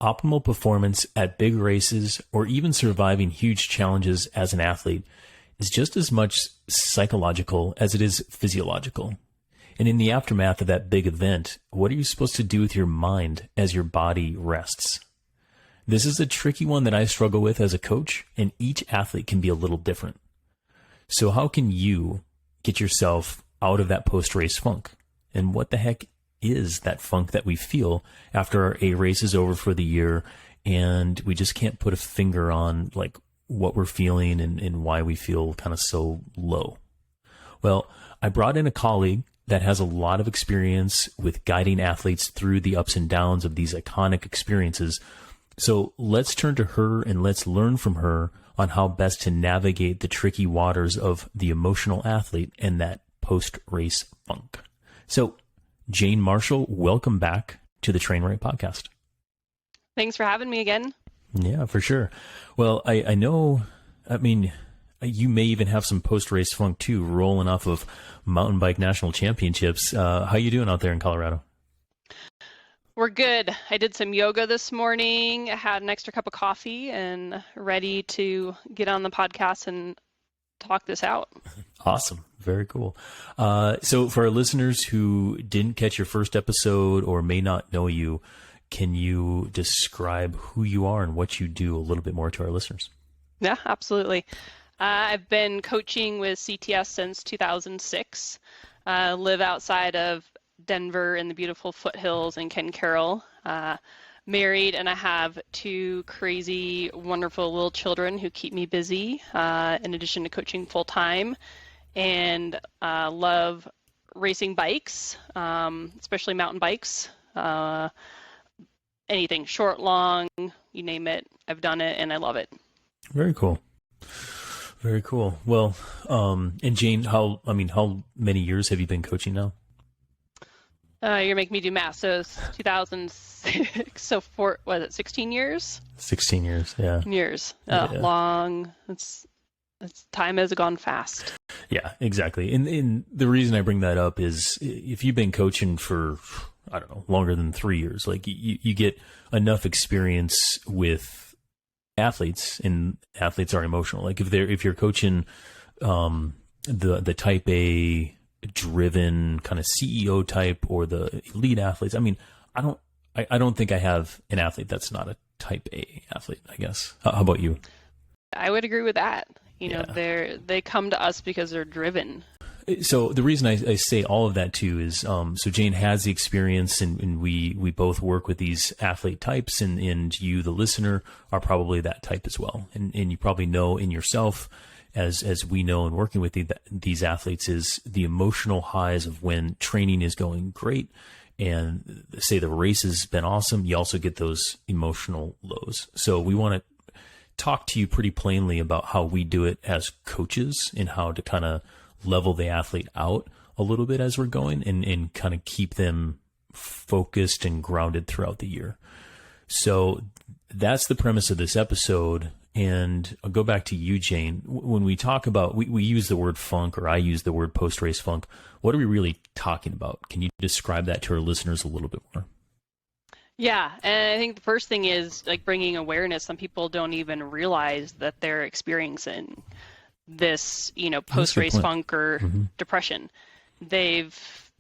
optimal performance at big races or even surviving huge challenges as an athlete is just as much psychological as it is physiological. And in the aftermath of that big event, what are you supposed to do with your mind as your body rests? This is a tricky one that I struggle with as a coach, and each athlete can be a little different. So how can you get yourself out of that post-race funk? And what the heck is that funk that we feel after a race is over for the year and we just can't put a finger on like what we're feeling and why we feel kind of so low? Well, I brought in a colleague that has a lot of experience with guiding athletes through the ups and downs of these iconic experiences. So let's turn to her and let's learn from her on how best to navigate the tricky waters of the emotional athlete and that post-race funk. So Jane Marshall, welcome back to the Train Right podcast. Thanks for having me again. Yeah, for sure. Well, I know, I mean, you may even have some post-race funk too, rolling off of mountain bike national championships. How you doing out there in Colorado? We're good. I did some yoga this morning, had an extra cup of coffee, and ready to get on the podcast and talk this out. Awesome. Very cool. So for our listeners who didn't catch your first episode or may not know you, can you describe who you are and what you do a little bit more to our listeners? Yeah, absolutely. I've been coaching with CTS since 2006. Live outside of Denver in the beautiful foothills in Ken Carroll. Married, and I have two crazy, wonderful little children who keep me busy in addition to coaching full time, and love racing bikes, especially mountain bikes. Anything short, long, you name it, I've done it and I love it. Very cool. Very cool. Well, and Jane, how many years have you been coaching now? You're making me do math. So it's 2006. So was it 16 years? 16 years. Yeah. Years. Yeah. Long. It's time has gone fast. Yeah, exactly. And the reason I bring that up is if you've been coaching for, I don't know, longer than 3 years, like you get enough experience with athletes, and athletes are emotional. Like if you're coaching the type A driven kind of CEO type or the elite athletes, I mean, I don't think I have an athlete that's not a type A athlete, I guess. How about you? I would agree with that. You know, they come to us because they're driven. So the reason I say all of that too is, so Jane has the experience, and we both work with these athlete types, and you, the listener, are probably that type as well. And you probably know in yourself, as we know in working with these athletes, is the emotional highs of when training is going great and say the race has been awesome. You also get those emotional lows. So we want to talk to you pretty plainly about how we do it as coaches and how to kind of level the athlete out a little bit as we're going and kind of keep them focused and grounded throughout the year. So that's the premise of this episode. And I'll go back to you, Jane. When we talk about, we use the word funk, or I use the word post-race funk. What are we really talking about? Can you describe that to our listeners a little bit more? Yeah, and I think the first thing is like bringing awareness. Some people don't even realize that they're experiencing this, post-race funk or depression. They've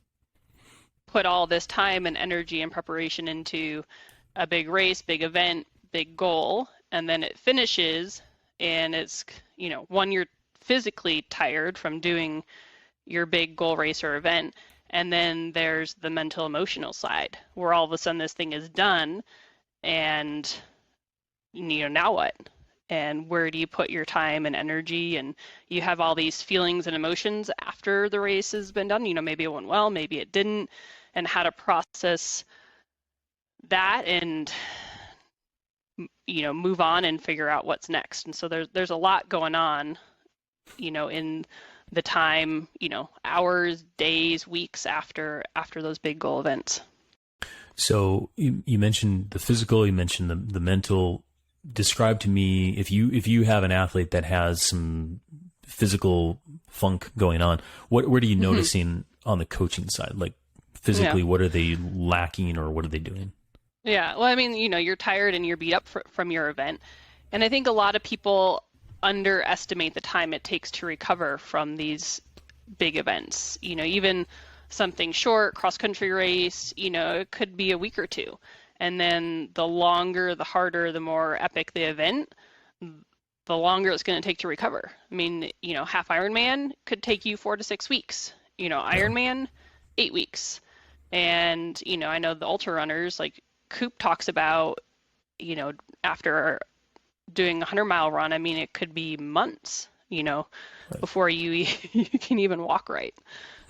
put all this time and energy and preparation into a big race, big event, big goal, and then it finishes and it's, one, you're physically tired from doing your big goal race or event, and then there's the mental emotional side where all of a sudden this thing is done and, now what? And where do you put your time and energy? And you have all these feelings and emotions after the race has been done. Maybe it went well, maybe it didn't, and how to process that and, move on and figure out what's next. And so there's a lot going on, in the time, hours, days, weeks after those big goal events. So you mentioned the physical, you mentioned the mental. Describe to me, if you have an athlete that has some physical funk going on, what are you noticing on the coaching side? Like physically, what are they lacking or what are they doing? Yeah. Well, I mean, you're tired and you're beat up from your event. And I think a lot of people underestimate the time it takes to recover from these big events. Even something short, cross-country race, it could be a week or two. And then the longer, the harder, the more epic the event, the longer it's going to take to recover. I mean, half Ironman could take you 4 to 6 weeks. Ironman, 8 weeks. And, I know the ultra runners, like Coop talks about, after doing a 100-mile run, I mean, it could be months, right, before you can even walk right.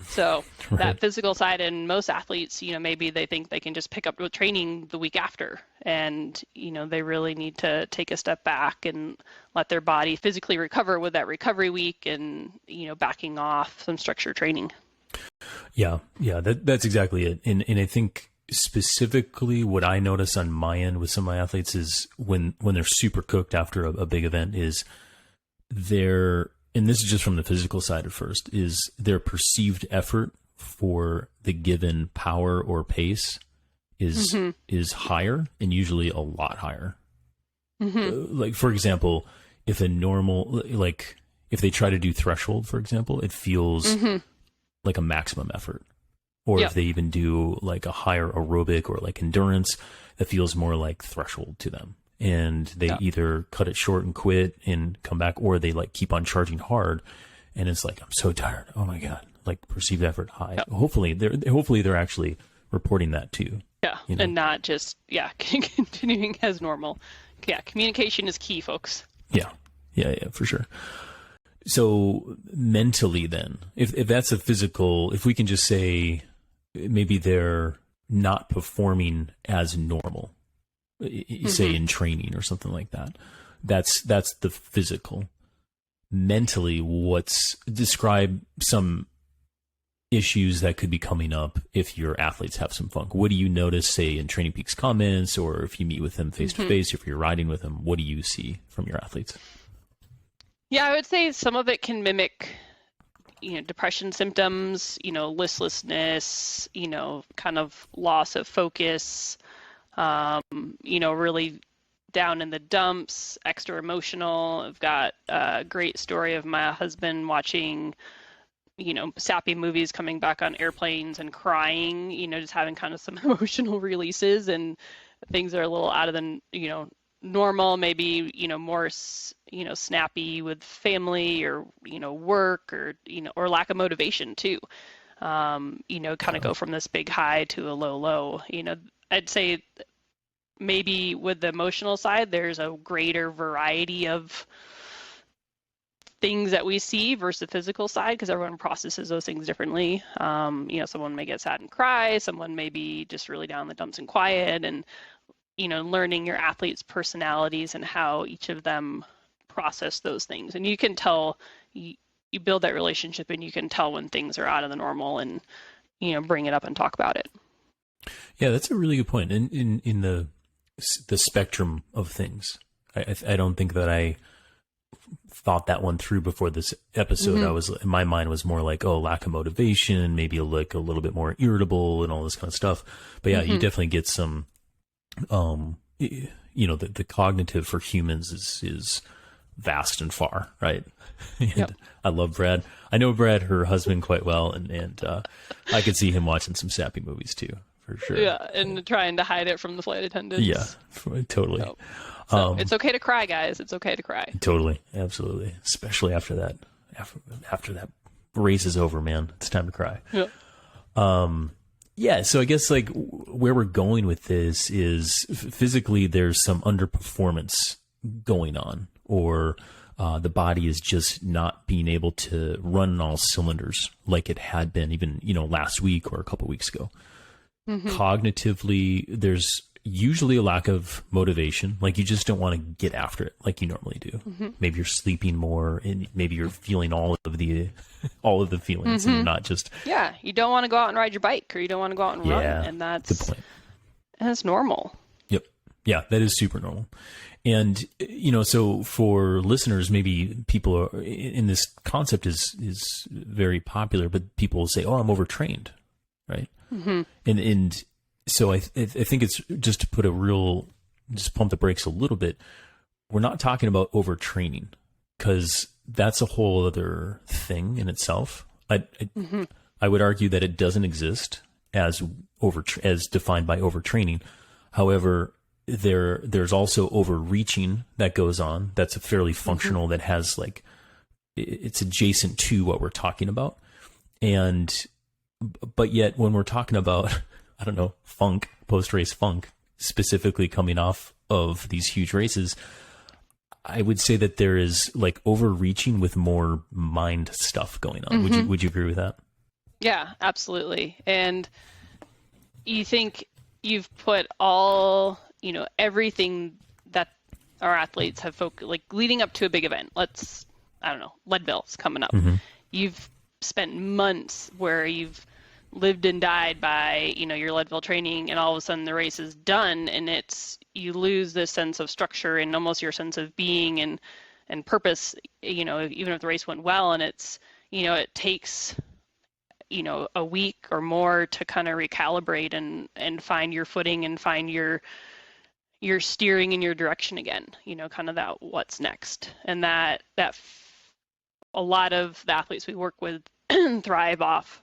So right. That physical side, and most athletes, maybe they think they can just pick up with training the week after, and they really need to take a step back and let their body physically recover with that recovery week, and backing off some structured training. Yeah, that's exactly it. And I think specifically what I notice on my end with some of my athletes is when they're super cooked after a big event is and this is just from the physical side at first, is their perceived effort for the given power or pace is higher, and usually a lot higher. Like, for example, if if they try to do threshold, for example, it feels like a maximum effort. Or if they even do like a higher aerobic or like endurance, that feels more like threshold to them. And they either cut it short and quit and come back, or they like keep on charging hard. And it's like, I'm so tired. Oh my God. Like perceived effort high. Hopefully they're actually reporting that too. Yeah. And not just, continuing as normal. Yeah. Communication is key, folks. Yeah, for sure. So mentally then, if that's a physical, if we can just say maybe they're not performing as normal, say in training or something like that, that's the physical. Mentally, describe some issues that could be coming up if your athletes have some funk. What do you notice, say, in Training Peaks comments, or if you meet with them face to face, if you're riding with them, what do you see from your athletes? Yeah, I would say some of it can mimic, depression symptoms, listlessness, kind of loss of focus, really down in the dumps, extra emotional. I've got a great story of my husband watching, sappy movies, coming back on airplanes and crying, just having kind of some emotional releases, and things are a little out of the, normal, maybe, more, snappy with family or, work, or, or lack of motivation too. Kind of go from this big high to a low. I'd say maybe with the emotional side, there's a greater variety of things that we see versus the physical side, because everyone processes those things differently. Someone may get sad and cry, someone may be just really down in the dumps and quiet, and learning your athletes' personalities and how each of them process those things. And you can tell, you build that relationship, and you can tell when things are out of the normal, and, bring it up and talk about it. Yeah, that's a really good point. In the spectrum of things, I don't think that I thought that one through before this episode. My mind was more like, lack of motivation, maybe like a little bit more irritable and all this kind of stuff. But yeah, you definitely get some, the cognitive for humans is vast and far, right? And I love Brad. I know Brad, her husband, quite well, and I could see him watching some sappy movies too, for sure. Yeah, and trying to hide it from the flight attendants. Yeah, totally. So it's okay to cry, guys. It's okay to cry. Totally, absolutely, especially after that. After that race is over, man, it's time to cry. Yeah. So I guess like where we're going with this is physically there's some underperformance going on, or the body is just not being able to run on all cylinders like it had been even, last week or a couple weeks ago. Cognitively, there's usually a lack of motivation. Like you just don't want to get after it like you normally do. Maybe you're sleeping more, and maybe you're feeling all of the feelings, and you're not just. Yeah, you don't want to go out and ride your bike, or you don't want to go out and run, and that's the point. And it's normal. Yep. Yeah, that is super normal. And so for listeners, maybe people are in this concept is very popular, but people will say, "Oh, I'm overtrained," right? And So I think it's just to put just pump the brakes a little bit. We're not talking about overtraining, because that's a whole other thing in itself. I would argue that it doesn't exist as defined by overtraining. However, there's also overreaching that goes on. That's a fairly functional, that has like, it's adjacent to what we're talking about. But yet when we're talking about, I don't know, post-race funk, specifically coming off of these huge races, I would say that there is like overreaching with more mind stuff going on. Would you agree with that? Yeah, absolutely. And you think you've put all, everything that our athletes have like leading up to a big event. I don't know, Leadville's coming up. You've spent months where you've lived and died by, your Leadville training, and all of a sudden the race is done, and you lose this sense of structure and almost your sense of being and purpose, even if the race went well, and it takes, a week or more to kind of recalibrate and find your footing and find your steering in your direction again, kind of that what's next. And that a lot of the athletes we work with thrive off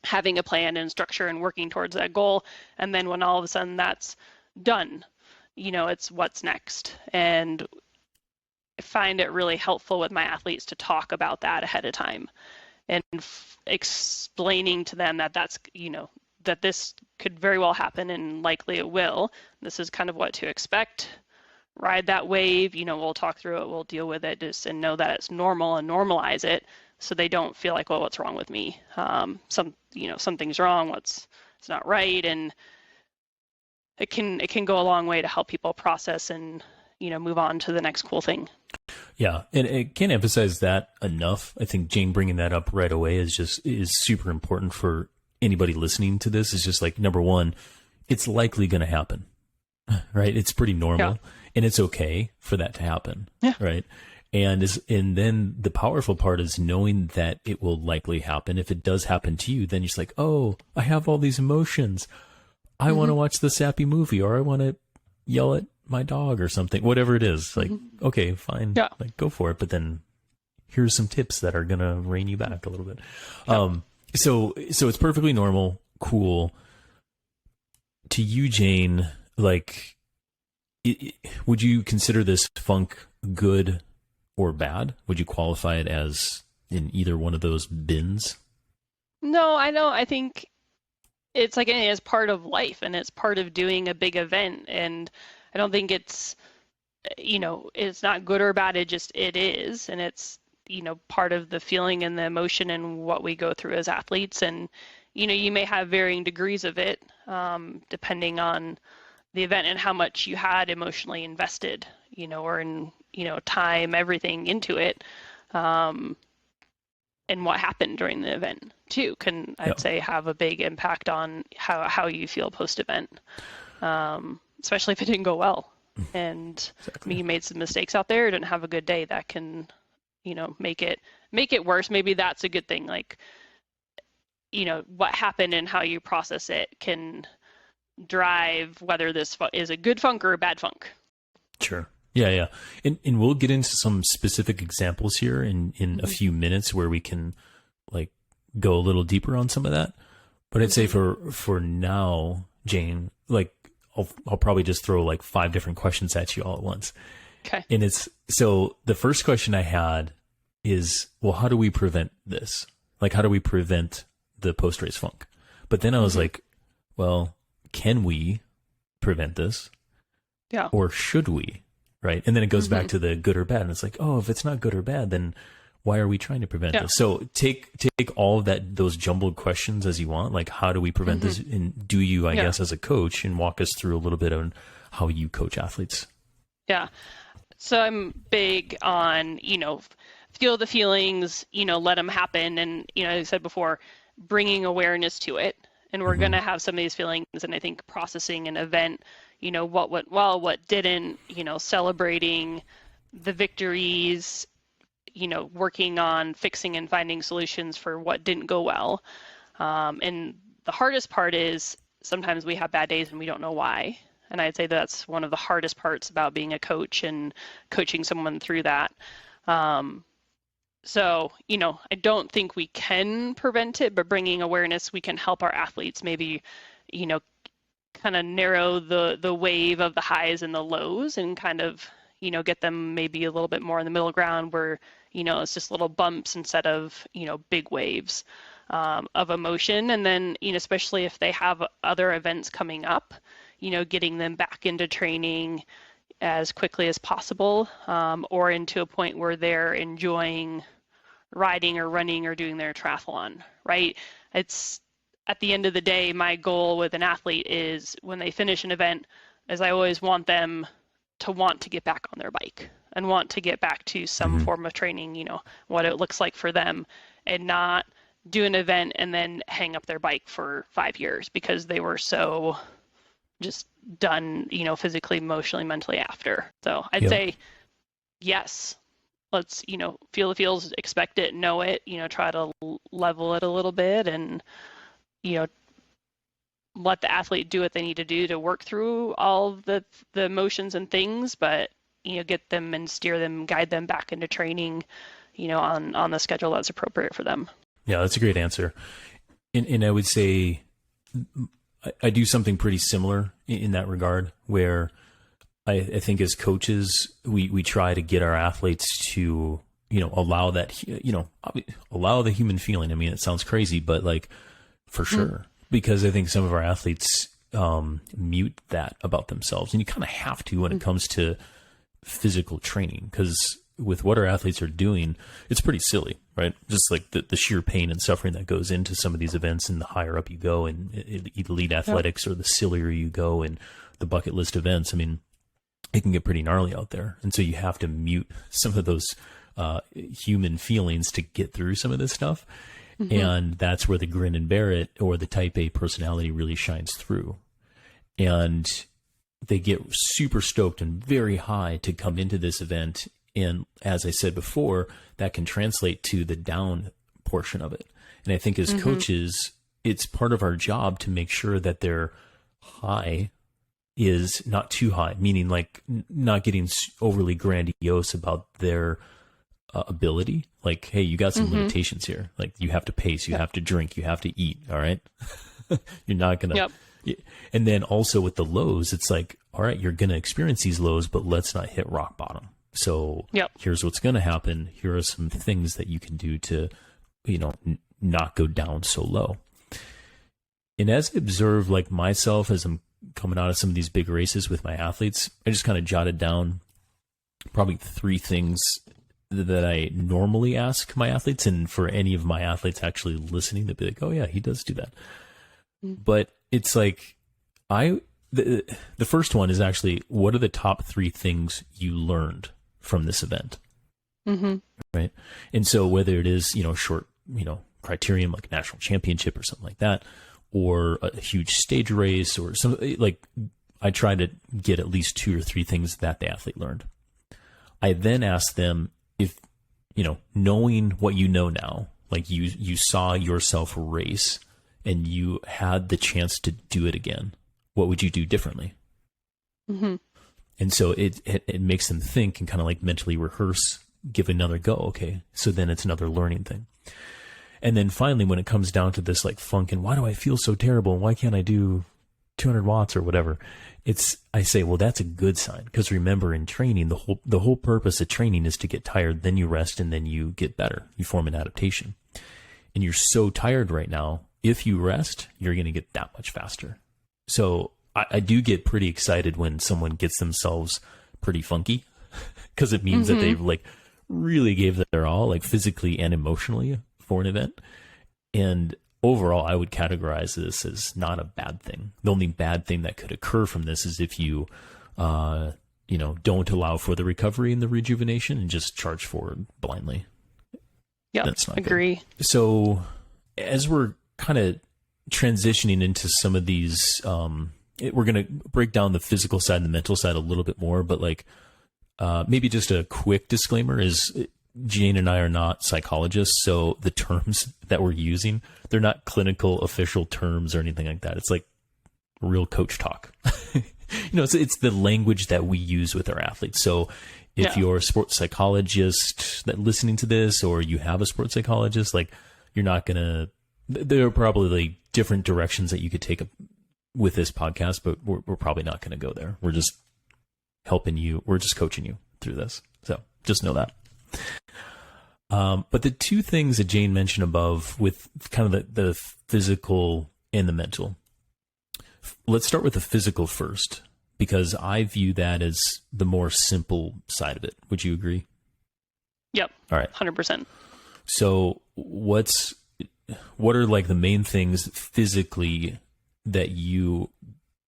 having a plan and structure and working towards that goal. And then when all of a sudden that's done, it's what's next. And I find it really helpful with my athletes to talk about that ahead of time and explaining to them that that's, that this could very well happen, and likely it will. This is kind of what to expect. Ride that wave, we'll talk through it, we'll deal with it, and know that it's normal and normalize it, so they don't feel like, well, what's wrong with me? Something's wrong, it's not right. And it can go a long way to help people process and, move on to the next cool thing. Yeah. And I can't emphasize that enough. I think Jane bringing that up right away is super important for anybody listening to this. Is just like, number one, it's likely going to happen, right? It's pretty normal, and it's okay for that to happen. Yeah. Right. And then the powerful part is knowing that it will likely happen. If it does happen to you, then you're just like, oh, I have all these emotions. I want to watch the sappy movie, or I want to yell at my dog or something, whatever it is. Like, okay, fine. Yeah. Like, go for it. But then here's some tips that are going to rein you back a little bit. Yeah. So it's perfectly normal, cool. To you, Jane, like, would you consider this funk good or bad? Would you qualify it as in either one of those bins? No, I don't. I think it's like, it's part of life, and it's part of doing a big event. And I don't think it's, it's not good or bad. It is. And it's, part of the feeling and the emotion and what we go through as athletes. And, you may have varying degrees of it, depending on the event and how much you had emotionally invested, or in, time, everything into it. And what happened during the event too can, I'd say, have a big impact on how you feel post-event, especially if it didn't go well. And exactly. You made some mistakes out there, didn't have a good day, that can, make it worse. Maybe that's a good thing. Like, what happened and how you process it can drive whether this is a good funk or a bad funk. Sure. Yeah. And we'll get into some specific examples here in a few minutes where we can like go a little deeper on some of that. But I'd say for now, Jane, like I'll probably just throw like 5 different questions at you all at once. Okay. And so the first question I had is, well, how do we prevent this? Like, how do we prevent the post-race funk? But then I was like, well, can we prevent this? Yeah. Or should we? Right. And then it goes back to the good or bad. And it's like, oh, if it's not good or bad, then why are we trying to prevent this? So take all of those jumbled questions as you want. Like, how do we prevent this? And do you, I guess, as a coach, and walk us through a little bit on how you coach athletes? Yeah. So I'm big on, feel the feelings, let them happen. And, as I said before, bringing awareness to it. And we're going to have some of these feelings. And I think processing an event, what went well, what didn't, celebrating the victories, working on fixing and finding solutions for what didn't go well. And the hardest part is sometimes we have bad days and we don't know why. And I'd say that's one of the hardest parts about being a coach and coaching someone through that. So, I don't think we can prevent it, but bringing awareness, we can help our athletes maybe, kind of narrow the wave of the highs and the lows and kind of, get them maybe a little bit more in the middle ground where, it's just little bumps instead of, big waves of emotion. And then, especially if they have other events coming up, getting them back into training as quickly as possible, or into a point where they're enjoying riding or running or doing their triathlon, right? It's at the end of the day, my goal with an athlete is when they finish an event, is I always want them to want to get back on their bike and want to get back to some form of training, what it looks like for them, and not do an event and then hang up their bike for 5 years because they were so just done, physically, emotionally, mentally after. So I'd say, yes, let's, feel the feels, expect it, know it, try to level it a little bit and, let the athlete do what they need to do to work through all of the emotions and things, but, get them and steer them, guide them back into training, on the schedule that's appropriate for them. Yeah, that's a great answer. And I would say I do something pretty similar in that regard, where I think as coaches, we try to get our athletes to, allow that, allow the human feeling. I mean, it sounds crazy, but like for sure, because I think some of our athletes mute that about themselves, and you kind of have to when it comes to physical training, because with what our athletes are doing, it's pretty silly, right? Just like the sheer pain and suffering that goes into some of these events, and the higher up you go in elite athletics, or the sillier you go in the bucket list events, I mean, it can get pretty gnarly out there. And so you have to mute some of those human feelings to get through some of this stuff. And that's where the grin and bear it, or the type A personality, really shines through. And they get super stoked and very high to come into this event. And as I said before, that can translate to the down portion of it. And I think as coaches, it's part of our job to make sure that their high is not too high, meaning like not getting overly grandiose about their ability. Like, hey, you got some limitations here. Like, you have to pace, you have to drink, you have to eat. All right. You're not going to. And then also with the lows, it's like, all right, you're going to experience these lows, but let's not hit rock bottom. So here's what's going to happen. Here are some things that you can do to, not go down so low. And as I observe, like myself, as I'm coming out of some of these big races with my athletes, I just kind of jotted down probably 3 things that I normally ask my athletes. And for any of my athletes actually listening, they'll be like, oh yeah, he does do that. But it's like, the first one is actually, what are the top 3 things you learned from this event? Right. And so whether it is, short, criterium like a national championship or something like that, or a huge stage race, or something, like I try to get at least 2 or 3 things that the athlete learned. I then ask them if, knowing what you know now, like you saw yourself race and you had the chance to do it again, what would you do differently? And so it makes them think and kind of like mentally rehearse, give another go. Okay. So then it's another learning thing. And then finally, when it comes down to this like funk and why do I feel so terrible? Why can't I do 200 watts or whatever? I say, well, that's a good sign. Because remember, in training, the whole purpose of training is to get tired, then you rest, and then you get better. You form an adaptation. And you're so tired right now, if you rest, you're going to get that much faster. So I do get pretty excited when someone gets themselves pretty funky, because it means that they've like really gave their all, like physically and emotionally, for an event. And overall, I would categorize this as not a bad thing. The only bad thing that could occur from this is if you, don't allow for the recovery and the rejuvenation and just charge forward blindly. Yeah, that's not agree. Good. So as we're kind of transitioning into some of these, we're going to break down the physical side and the mental side a little bit more, but like maybe just a quick disclaimer is Jane and I are not psychologists, so the terms that we're using, they're not clinical official terms or anything like that. It's like real coach talk. It's the language that we use with our athletes. So if you're a sports psychologist that listening to this, or you have a sports psychologist, like, you're not going to, there are probably different directions that you could take with this podcast, but we're probably not going to go there. We're just helping you. We're just coaching you through this. So just know that. But the two things that Jane mentioned above with kind of the physical and the mental. Let's start with the physical first, because I view that as the more simple side of it. Would you agree? Yep. All right. 100%. So what are like the main things physically that you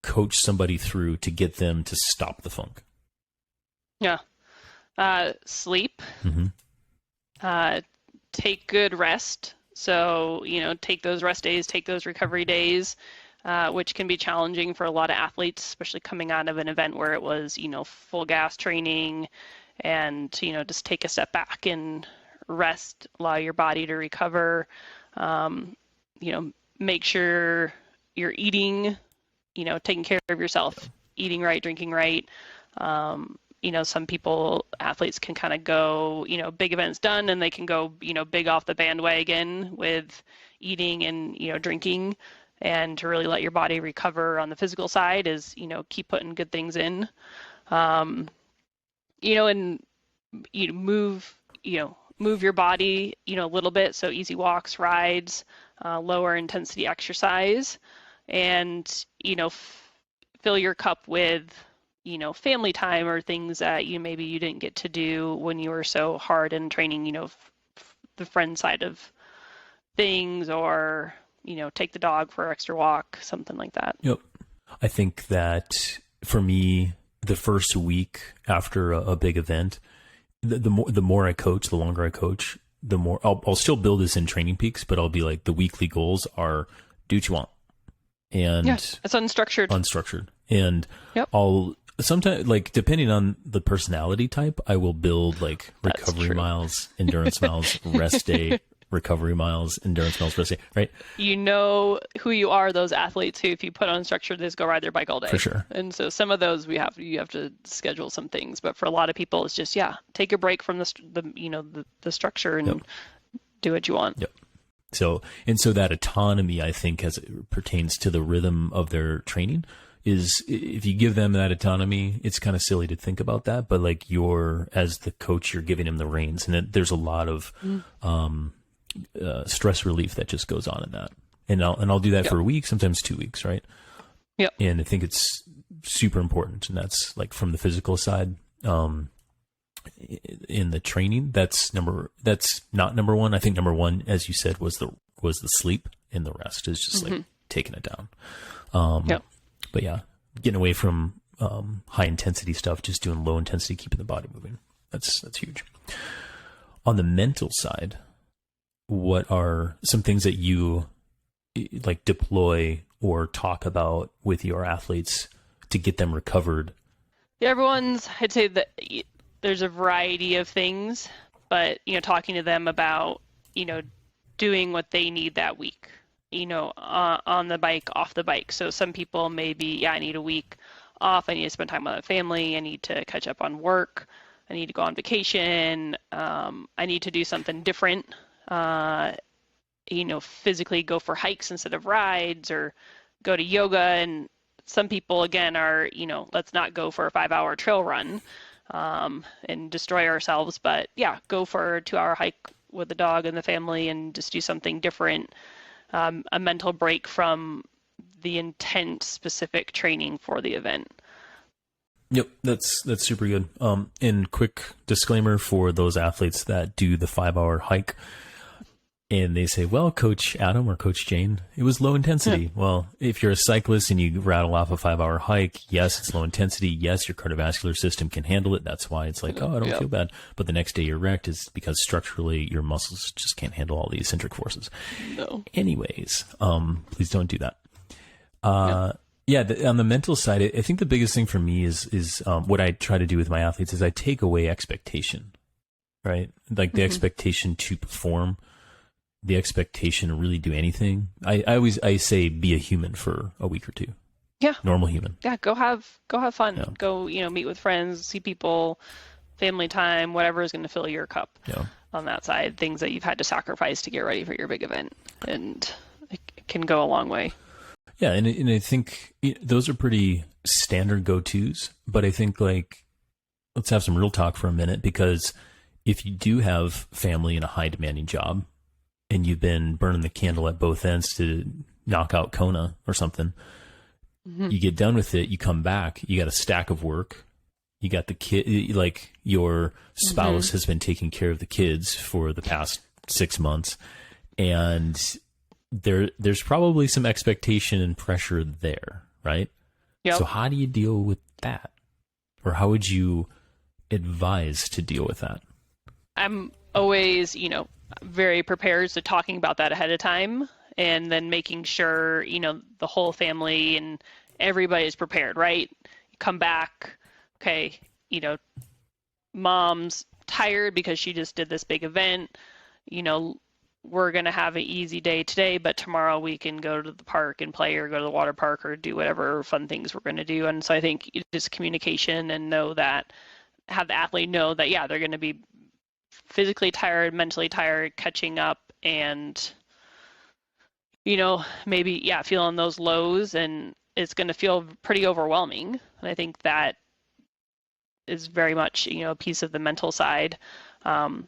coach somebody through to get them to stop the funk? Yeah. Sleep. Mm-hmm. Take good rest. So, take those rest days, take those recovery days, which can be challenging for a lot of athletes, especially coming out of an event where it was, full gas training, and, just take a step back and rest, allow your body to recover. Make sure you're eating, taking care of yourself, eating right, drinking right. Some athletes can kind of go, big events done, and they can go, big off the bandwagon with eating and, drinking. And to really let your body recover on the physical side is, keep putting good things in, and, move your body, a little bit. So easy walks, rides, lower intensity exercise, and, fill your cup with, family time or things that maybe you didn't get to do when you were so hard in training, the friend side of things, or, take the dog for an extra walk, something like that. Yep. I think that for me, the first week after a big event, the more I coach, the longer I coach, the more I'll still build this in Training Peaks, but I'll be like, the weekly goals are do what you want. And it's unstructured. And yep. I'll sometimes, like, depending on the personality type, I will build like recovery miles, endurance miles, rest day, recovery miles, endurance miles, rest day, right? Who you are, those athletes who, if you put on structure, they just go ride their bike all day. For sure. And so some of those you have to schedule some things, but for a lot of people, it's just, take a break from the structure and do what you want. Yep. So that autonomy, I think, as it pertains to the rhythm of their training, is if you give them that autonomy, it's kind of silly to think about that, but like as the coach, you're giving them the reins, and there's a lot of stress relief that just goes on in that. And I'll do that for a week, sometimes 2 weeks, right? Yeah. And I think it's super important, and that's like from the physical side. In the training, that's not number one. I think number one, as you said, was the sleep, and the rest is just like taking it down. But getting away from high intensity stuff, just doing low intensity, keeping the body moving. That's huge. On the mental side, what are some things that you like deploy or talk about with your athletes to get them recovered? Yeah, I'd say that there's a variety of things, but, talking to them about, doing what they need that week, on the bike, off the bike. So some people maybe, I need a week off. I need to spend time with my family. I need to catch up on work. I need to go on vacation. I need to do something different, physically go for hikes instead of rides, or go to yoga. And some people, again, are, let's not go for a 5-hour trail run and destroy ourselves, but go for a 2-hour hike with the dog and the family and just do something different, a mental break from the intense specific training for the event. Yep, that's super good. And quick disclaimer for those athletes that do the 5-hour hike, and they say, well, Coach Adam or Coach Jane, it was low intensity. Well, if you're a cyclist and you rattle off a 5-hour hike, yes, it's low intensity. Yes, your cardiovascular system can handle it. That's why it's like, I don't feel bad. But the next day you're wrecked is because structurally your muscles just can't handle all the eccentric forces. No. Anyways, please don't do that. On the mental side, I think the biggest thing for me is what I try to do with my athletes is I take away expectation, right? Like the expectation to perform, the expectation to really do anything. I say be a human for a week or two. Yeah. Normal human. Yeah. Go have fun. Yeah. Go, meet with friends, see people, family time, whatever is going to fill your cup Yeah. on that side, things that you've had to sacrifice to get ready for your big event. And it can go a long way. Yeah. And I think those are pretty standard go-tos, but I think like, let's have some real talk for a minute, because if you do have family in a high demanding job and you've been burning the candle at both ends to knock out Kona or something, you get done with it, you come back, you got a stack of work. You got the kid, like your spouse has been taking care of the kids for the past 6 months, and there's probably some expectation and pressure there, right? Yep. So how do you deal with that? Or how would you advise to deal with that? I'm always, very prepared to talking about that ahead of time, and then making sure, the whole family and everybody is prepared, right? You come back, okay, mom's tired because she just did this big event. We're going to have an easy day today, but tomorrow we can go to the park and play, or go to the water park, or do whatever fun things we're going to do. And so I think just communication, and have the athlete know that, yeah, they're going to be physically tired, mentally tired, catching up, and, maybe, yeah, feeling those lows, and it's going to feel pretty overwhelming. And I think that is very much, a piece of the mental side, and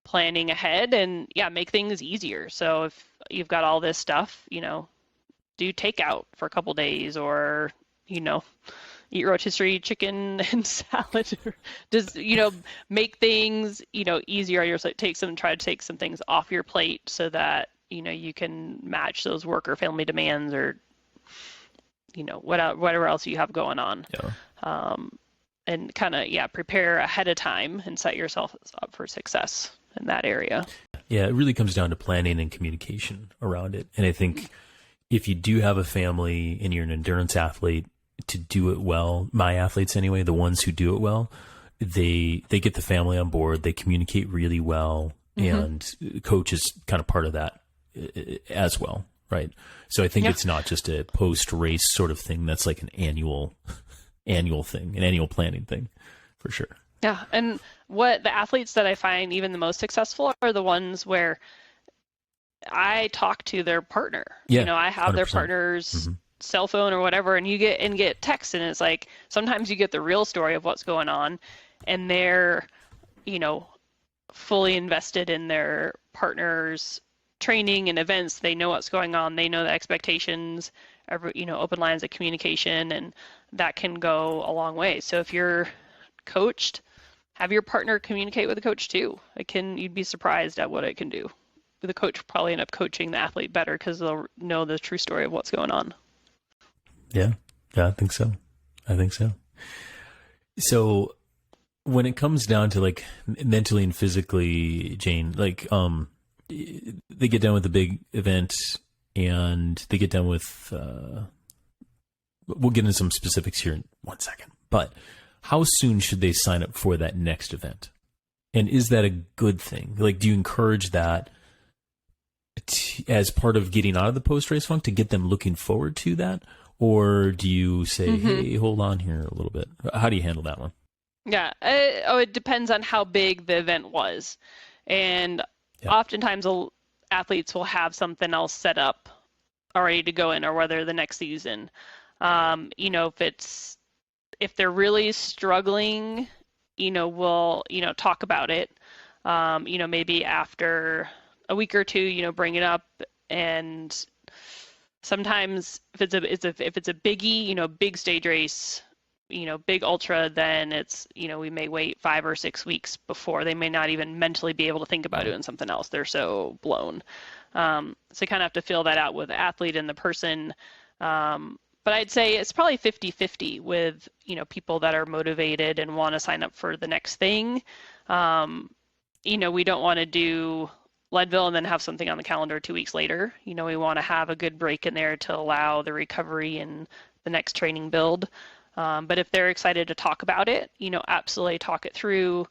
planning ahead, and yeah, make things easier. So if you've got all this stuff, do takeout for a couple days, or, eat rotisserie chicken and salad, or just, make things, easier on yourself. Try to take some things off your plate so that, you can match those work or family demands, or, whatever else you have going on. Yeah. And kind of, prepare ahead of time and set yourself up for success in that area. Yeah, it really comes down to planning and communication around it. And I think if you do have a family and you're an endurance athlete, to do it well, my athletes anyway, the ones who do it well, they get the family on board, they communicate really well, and coach is kind of part of that as well, right? So I think it's not just a post-race sort of thing. That's like an annual thing, an annual planning thing, for sure. Yeah, and what the athletes that I find even the most successful are the ones where I talk to their partner. Yeah, I have 100%. Their partner's cell phone or whatever, and you get texts, and it's like sometimes you get the real story of what's going on, and they're, fully invested in their partner's training and events. They know what's going on. They know the expectations. Open lines of communication, and that can go a long way. So if you're coached, have your partner communicate with the coach too. You'd be surprised at what it can do. The coach will probably end up coaching the athlete better because they'll know the true story of what's going on. Yeah, I think so. So when it comes down to like mentally and physically, Jane, like they get done with the big event and they get done with we'll get into some specifics here in 1 second, but how soon should they sign up for that next event? And is that a good thing? Like, do you encourage that as part of getting out of the post-race funk to get them looking forward to that? Or do you say, hey, hold on here a little bit? How do you handle that one? Yeah. It depends on how big the event was. And oftentimes athletes will have something else set up already to go in, or whether the next season. If they're really struggling, we'll, talk about it. Maybe after a week or two, bring it up. And sometimes if it's a biggie, big stage race, big ultra, then it's, we may wait 5 or 6 weeks before. They may not even mentally be able to think about doing something else. They're so blown. So you kind of have to feel that out with the athlete and the person. But I'd say it's probably 50-50 with, people that are motivated and want to sign up for the next thing. We don't want to do Leadville and then have something on the calendar 2 weeks later. We want to have a good break in there to allow the recovery and the next training build. But if they're excited to talk about it, absolutely talk it through,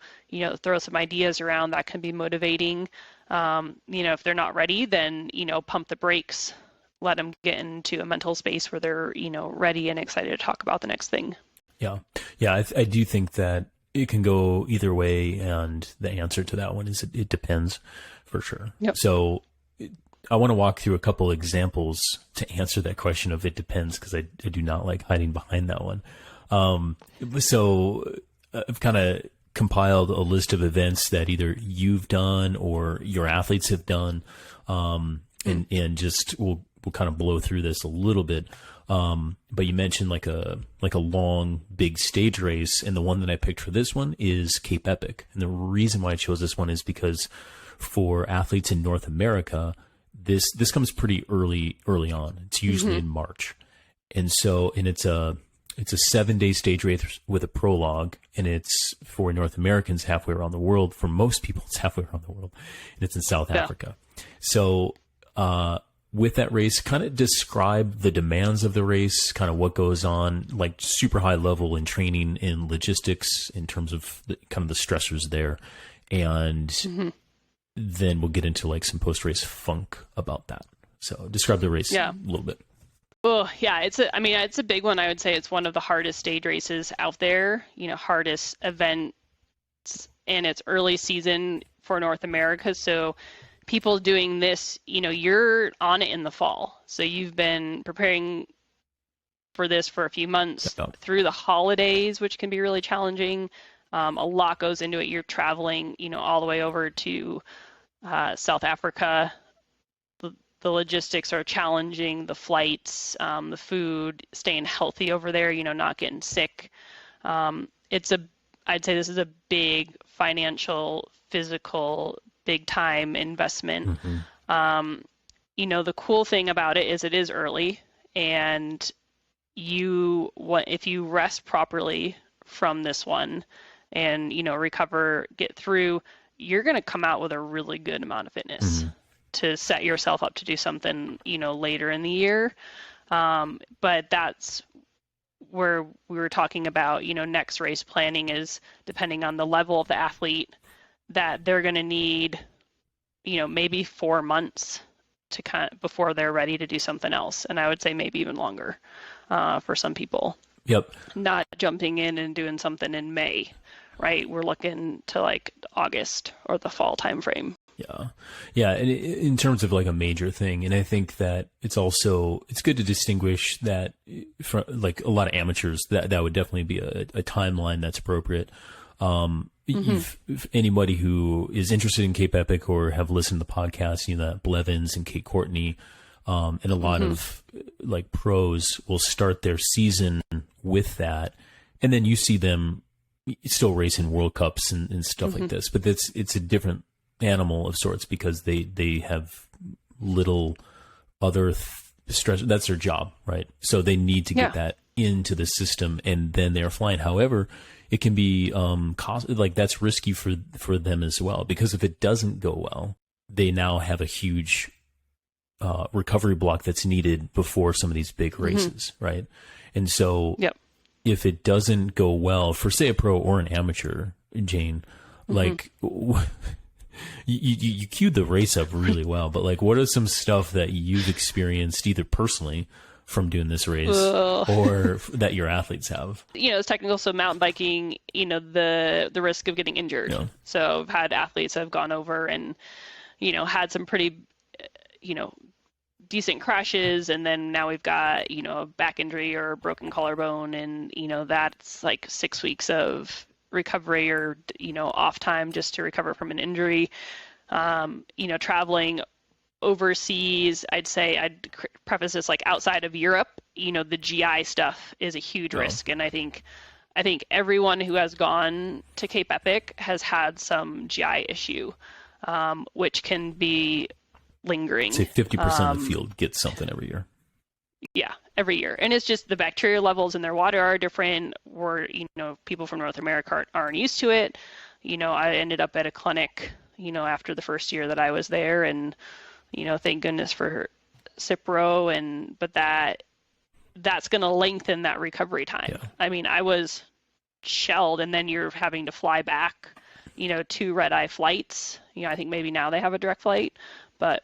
throw some ideas around that can be motivating. If they're not ready, then, pump the brakes let them get into a mental space where they're, ready and excited to talk about the next thing. Yeah. Yeah. I do think that it can go either way. And the answer to that one is it depends for sure. Yep. So I want to walk through a couple examples to answer that question of it depends, because I do not like hiding behind that one. So I've kind of compiled a list of events that either you've done or your athletes have done. And just we'll kind of blow through this a little bit. But you mentioned like a long, big stage race. And the one that I picked for this one is Cape Epic. And the reason why I chose this one is because for athletes in North America, this comes pretty early on. It's usually in March. And it's a 7-day stage race with a prologue, and it's for North Americans halfway around the world. For most people, it's halfway around the world, and it's in South Africa. So, with that race, kind of describe the demands of the race, kind of what goes on, like super high level in training, in logistics, in terms of kind of the stressors there. And then we'll get into like some post-race funk about that. So describe the race a little bit. Oh, yeah, it's a big one. I would say it's one of the hardest stage races out there, hardest events, and it's early season for North America. So people doing this, you're on it in the fall. So you've been preparing for this for a few months through the holidays, which can be really challenging. A lot goes into it. You're traveling, all the way over to South Africa. The logistics are challenging, the flights, the food, staying healthy over there, not getting sick. I'd say this is a big financial, physical, big time investment. The cool thing about it is early, and if you rest properly from this one and, recover, get through, you're going to come out with a really good amount of fitness to set yourself up to do something, later in the year. But that's where we were talking about, next race planning is depending on the level of the athlete, that they're going to need, maybe 4 months before they're ready to do something else. And I would say maybe even longer for some people. Yep. Not jumping in and doing something in May, right? We're looking to like August or the fall timeframe. Yeah. And in terms of like a major thing, and I think that it's good to distinguish that from like a lot of amateurs, that would definitely be a timeline that's appropriate. If anybody who is interested in Cape Epic or have listened to the podcast, that Blevins and Kate Courtney, and a lot of like pros will start their season with that. And then you see them still racing World Cups and stuff like this, but it's a different animal of sorts because they have little other stress. That's their job, right? So they need to get that into the system, and then they're flying. However, it can be that's risky for them as well, because if it doesn't go well, they now have a huge recovery block that's needed before some of these big races, right? And so if it doesn't go well for, say, a pro or an amateur, Jane, like you queued the race up really well, but like, what are some stuff that you've experienced either personally from doing this race or that your athletes have? It's technical. So mountain biking, the risk of getting injured. Yeah. So I've had athletes that have gone over and, had some pretty, decent crashes. And then now we've got, a back injury or a broken collarbone. And, that's like 6 weeks of recovery or, off time just to recover from an injury. Traveling overseas, I'd preface this like outside of Europe, the GI stuff is a huge risk. And I think everyone who has gone to Cape Epic has had some GI issue, which can be lingering. Say 50% of the field gets something every year. Yeah, every year. And it's just the bacteria levels in their water are different. People from North America aren't used to it. I ended up at a clinic, after the first year that I was there, and, thank goodness for Cipro, but that's going to lengthen that recovery time. Yeah. I mean, I was shelled, and then you're having to fly back, 2 red-eye flights. I think maybe now they have a direct flight, but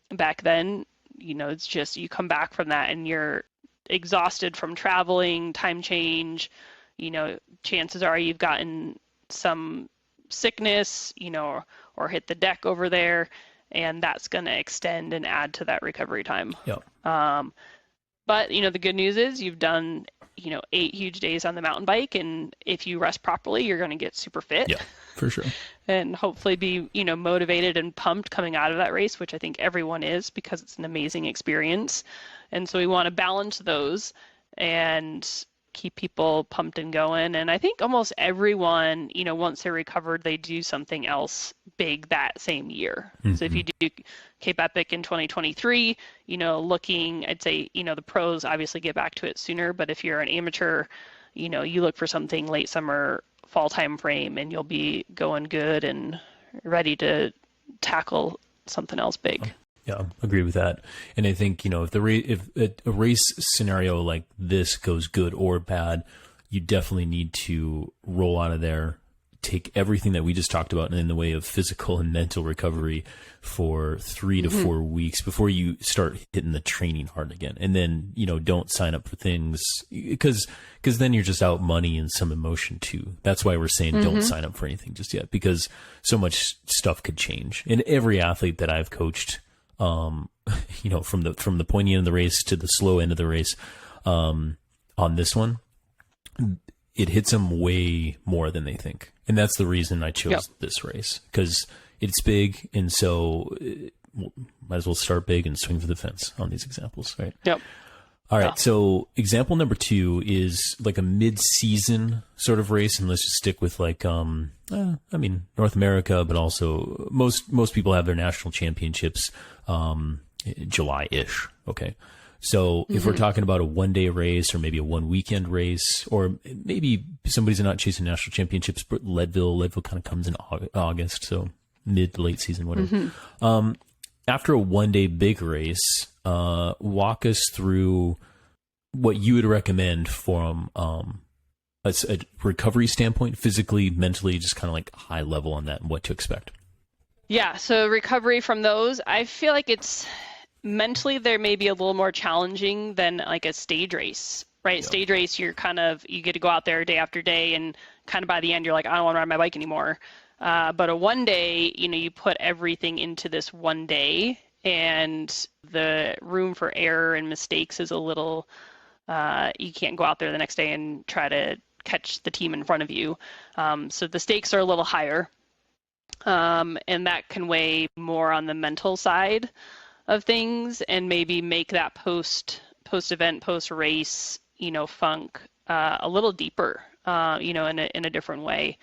back then, it's just, you come back from that and you're exhausted from traveling, time change, chances are you've gotten some sickness, or hit the deck over there, and that's going to extend and add to that recovery time. Yep. But, the good news is you've done, 8 huge days on the mountain bike, and if you rest properly, you're going to get super fit. Yeah, for sure. And hopefully be, motivated and pumped coming out of that race, which I think everyone is, because it's an amazing experience. And so we want to balance those and keep people pumped and going. And I think almost everyone, once they're recovered, they do something else big that same year. Mm-hmm. So if you do Cape Epic in 2023, looking, I'd say, the pros obviously get back to it sooner, but if you're an amateur, you look for something late summer, fall time frame, and you'll be going good and ready to something else big. Yeah, agree with that. And I think, if a race scenario like this goes good or bad, you definitely need to roll out of there, take everything that we just talked about in the way of physical and mental recovery for 3 to 4 weeks before you start hitting the training hard again. And then, don't sign up for things because then you're just out money and some emotion too. That's why we're saying don't sign up for anything just yet, because so much stuff could change. And every athlete that I've coached, from the pointy end of the race to the slow end of the race, on this one, it hits them way more than they think. And that's the reason I chose this race, because it's big. And so might as well start big and swing for the fence on these examples. Right. Yep. All right. So example number 2 is like a mid-season sort of race. And let's just stick with North America, but also most people have their national championships, July-ish. Okay. So if we're talking about a 1-day race or maybe a 1-weekend race, or maybe somebody's not chasing national championships, but Leadville kind of comes in August. So mid to late season, whatever. After a 1-day big race, walk us through what you would recommend from a recovery standpoint, physically, mentally, just kind of like high level on that and what to expect. Yeah, so recovery from those, I feel like it's mentally there may be a little more challenging than like a stage race, right? Yep. Stage race, you get to go out there day after day, and kind of by the end, you're like, I don't want to ride my bike anymore. But a 1-day, you put everything into this 1 day, and the room for error and mistakes is a little, you can't go out there the next day and try to catch the team in front of you. So the stakes are a little higher, and that can weigh more on the mental side of things, and maybe make that post-event, post-race, funk a little deeper, in a different way.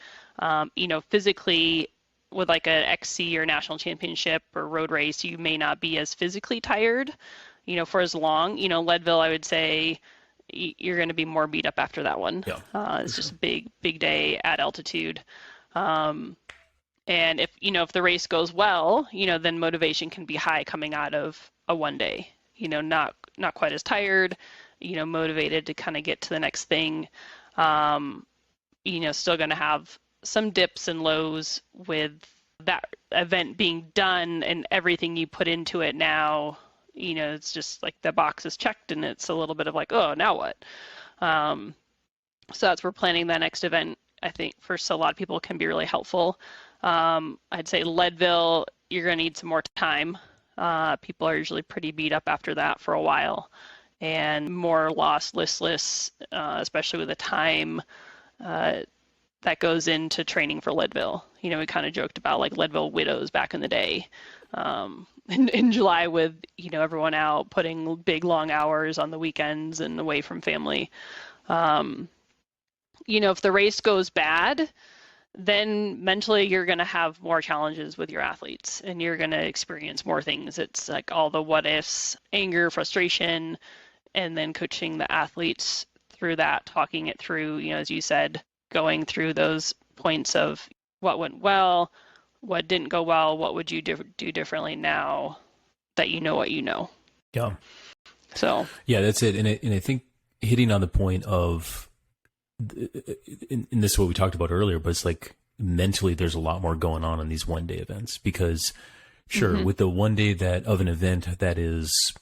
Physically, with like an XC or national championship or road race, you may not be as physically tired, for as long. Leadville, I would say you're going to be more beat up after that one. Yeah, it's just a big day at altitude. And if the race goes well, then motivation can be high coming out of a 1 day, not quite as tired, motivated to kind of get to the next thing. Still going to have some dips and lows with that event being done, and everything you put into it now, it's just like the box is checked, and it's a little bit of like, oh, now what? So that's where planning that next event, I think, for a lot of people can be really helpful. I'd say Leadville, you're going to need some more time. People are usually pretty beat up after that for a while, and more lost, listless, especially with the time that goes into training for Leadville. We kind of joked about like Leadville widows back in the day, in July with, everyone out putting big long hours on the weekends and away from family. If the race goes bad, then mentally you're going to have more challenges with your athletes, and you're going to experience more things. It's like all the what ifs, anger, frustration, and then coaching the athletes through that, talking it through, as you said, going through those points of what went well, what didn't go well, what would you do differently now that you know what you know. Yeah. So. Yeah, that's it. And I think hitting on the point of, and this is what we talked about earlier, but it's like mentally there's a lot more going on these 1-day events, because sure, with the 1 day of an event that is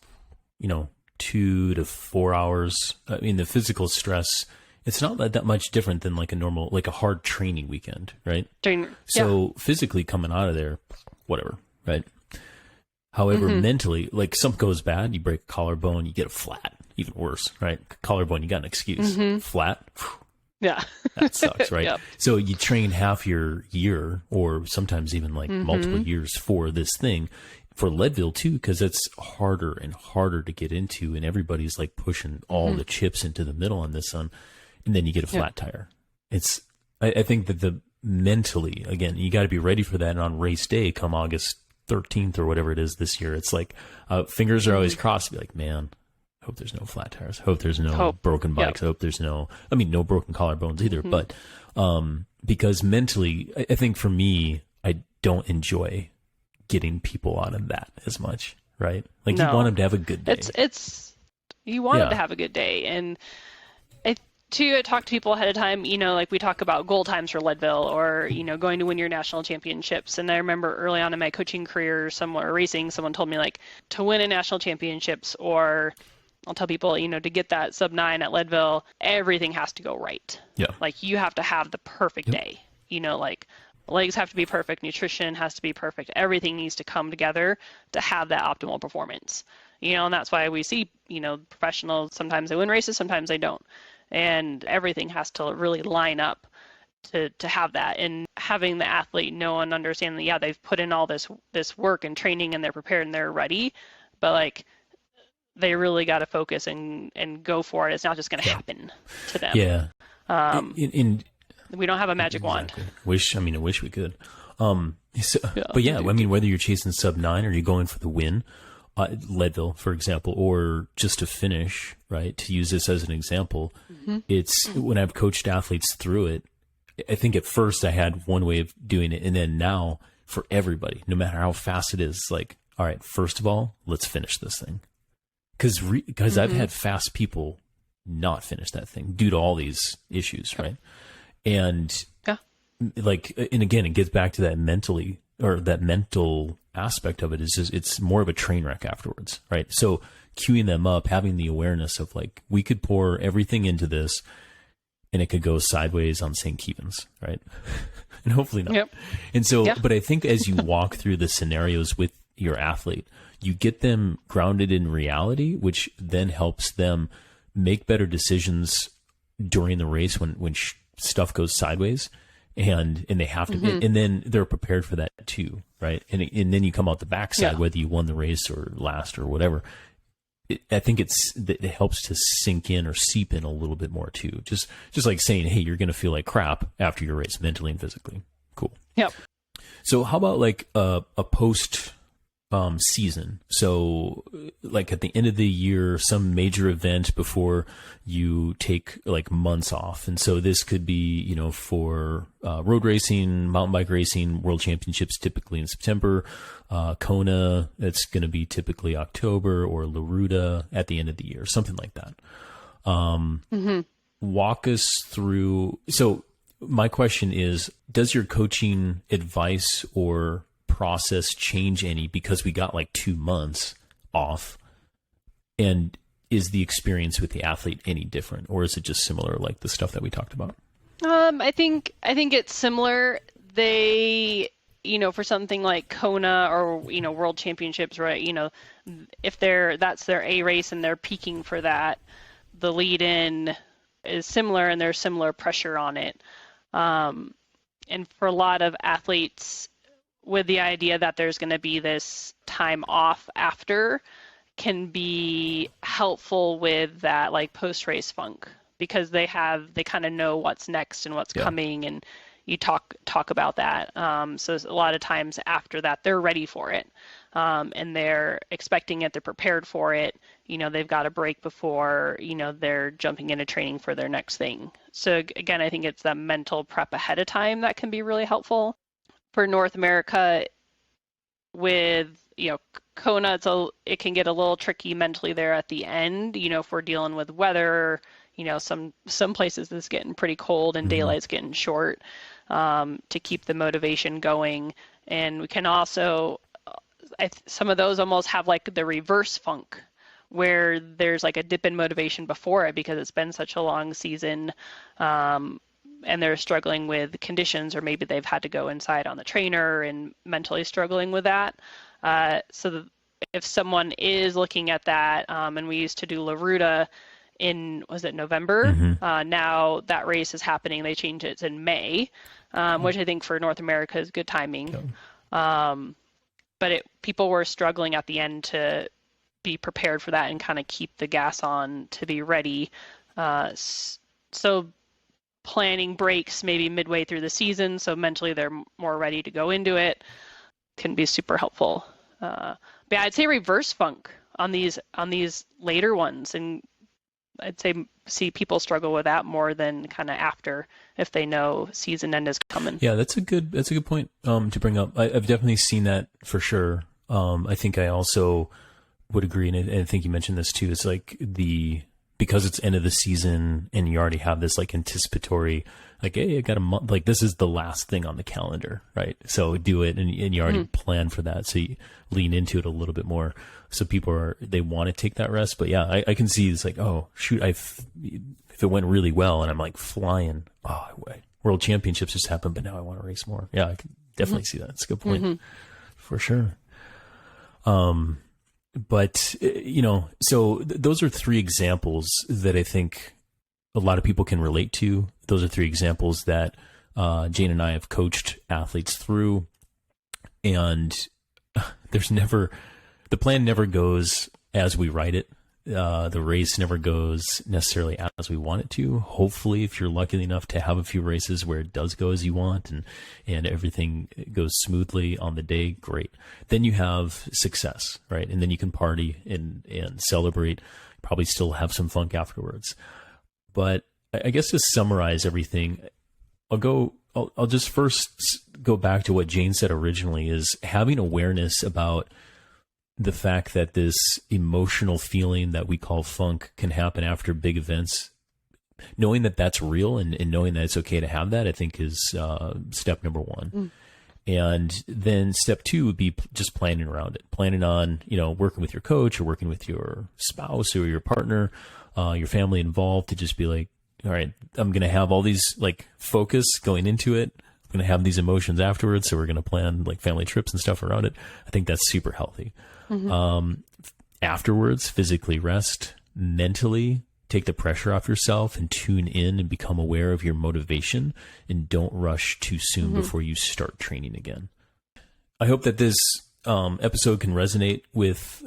2 to 4 hours. I mean, the physical stress, it's not that much different than like a hard training weekend, right? So physically coming out of there, whatever, right? However, mentally, like something goes bad, you break a collarbone, you get a flat, even worse, right? Collarbone, you got an excuse. Flat, yeah, that sucks, right? So you train half your year, or sometimes even like multiple years for this thing, for Leadville too, because it's harder and harder to get into, and everybody's like pushing all the chips into the middle on this one, and then you get a flat tire. I think that mentally, again, you got to be ready for that. And on race day, come August 13th or whatever it is this year, it's like fingers are always crossed. Be like, man, hope there's no flat tires. Hope there's no broken bikes. Hope there's no broken collarbones either. But because mentally, I think for me, I don't enjoy getting people out of that as much, right? Like you want them to have a good day. You want them to have a good day. And I talk to people ahead of time, like we talk about goal times for Leadville or, going to win your national championships. And I remember early on in my coaching career, racing, someone told me like to win a national championships, or I'll tell people, to get that sub-9 at Leadville, everything has to go right. Yeah. Like you have to have the perfect day, like legs have to be perfect, nutrition has to be perfect. Everything needs to come together to have that optimal performance, and that's why we see, professionals, sometimes they win races, sometimes they don't. And everything has to really line up to have that. And having the athlete know and understand that, they've put in all this work and training and they're prepared and they're ready, but like they really got to focus and go for it. It's not just going to happen to them. Yeah. We don't have a magic wand. I wish we could. But I mean, whether you're chasing sub-9 or you're going for the win, Leadville, for example, or just to finish, right? To use this as an example, it's when I've coached athletes through it, I think at first I had one way of doing it. And then now for everybody, no matter how fast it is, like, all right, first of all, let's finish this thing. Because I've had fast people not finish that thing due to all these issues, right? And and again, it gets back to that mental aspect of it is just, it's more of a train wreck afterwards, right? So queuing them up, having the awareness of like, we could pour everything into this and it could go sideways on St. Kevin's, right? And hopefully not. Yep. And so, but I think as you walk through the scenarios with your athlete, you get them grounded in reality, which then helps them make better decisions during the race when stuff goes sideways. And they have to, and then they're prepared for that too, right? And then you come out the backside, whether you won the race or last or whatever. I think it helps to sink in or seep in a little bit more too. Just like saying, hey, you're going to feel like crap after your race, mentally and physically. Cool. Yep. So how about like a post season? So like at the end of the year, some major event before you take like months off. And so this could be, for road racing, mountain bike racing, world championships, typically in September, Kona, it's going to be typically October, or Ruta at the end of the year, something like that. Walk us through. So my question is, does your coaching advice or process change any because we got like 2 months off? And is the experience with the athlete any different, or is it just similar, like the stuff that we talked about? I think it's similar. They, for something like Kona or, world championships, right? If that's their A race and they're peaking for that, the lead in is similar and there's similar pressure on it. And for a lot of athletes, with the idea that there's going to be this time off after, can be helpful with that like post-race funk, because they kind of know what's next and what's coming, and you talk about that. So a lot of times after that, they're ready for it, and they're expecting it, they're prepared for it. They've got a break before, they're jumping into training for their next thing. So again, I think it's that mental prep ahead of time that can be really helpful. For North America, with Kona, it can get a little tricky mentally there at the end. If we're dealing with weather, some places it's getting pretty cold and daylight's getting short, to keep the motivation going. And we can also, some of those almost have like the reverse funk, where there's like a dip in motivation before it because it's been such a long season, and they're struggling with conditions, or maybe they've had to go inside on the trainer and mentally struggling with that. If someone is looking at that, and we used to do La Ruta in, was it November? Now that race is happening. They changed it. It's in May, which I think for North America is good timing. But people were struggling at the end to be prepared for that and kind of keep the gas on to be ready. So planning breaks maybe midway through the season, so mentally they're more ready to go into it, can be super helpful. But yeah, I'd say reverse funk on these later ones, and I'd say see people struggle with that more than kind of after, if they know season end is coming. Yeah, that's a good point to bring up. I've definitely seen that for sure. I think I also would agree, and I think you mentioned this too. It's like because it's end of the season and you already have this like anticipatory, like, hey, I got a month, like this is the last thing on the calendar, right? So do it, and you already plan for that, so you lean into it a little bit more. So people they want to take that rest, but yeah, I can see it's like, oh shoot, if it went really well and I'm like flying, World Championships just happened, but now I want to race more. Yeah, I can definitely see that. It's a good point for sure. But, so those are three examples that I think a lot of people can relate to. Those are three examples that Jane and I have coached athletes through. And the plan never goes as we write it. The race never goes necessarily as we want it to. Hopefully, if you're lucky enough to have a few races where it does go as you want and everything goes smoothly on the day, great. Then you have success, right? And then you can party and celebrate, probably still have some funk afterwards. But I guess to summarize everything, I'll just first go back to what Jane said originally, is having awareness about the fact that this emotional feeling that we call funk can happen after big events. Knowing that that's real and knowing that it's okay to have that, I think is step number one. And then step two would be just planning around it, planning on, working with your coach or working with your spouse or your partner, your family involved, to just be like, all right, I'm going to have all these like focus going into it. I'm going to have these emotions afterwards. So we're going to plan like family trips and stuff around it. I think that's super healthy. Afterwards, physically rest, mentally take the pressure off yourself and tune in and become aware of your motivation, and don't rush too soon before you start training again. I hope that this episode can resonate with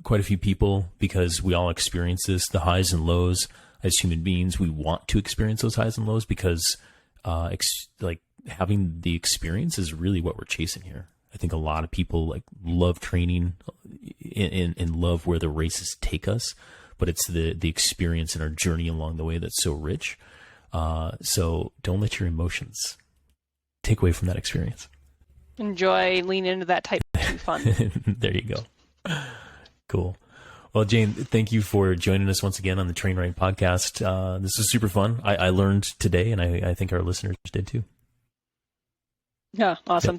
quite a few people, because we all experience this, the highs and lows. As human beings, we want to experience those highs and lows because having the experience is really what we're chasing here. I think a lot of people like love training and love where the races take us, but it's the experience and our journey along the way that's so rich. So don't let your emotions take away from that experience. Enjoy, lean into that type of fun. There you go. Cool. Well, Jane, thank you for joining us once again on the Train Right podcast. This was super fun. I learned today, and I think our listeners did too. Yeah, awesome.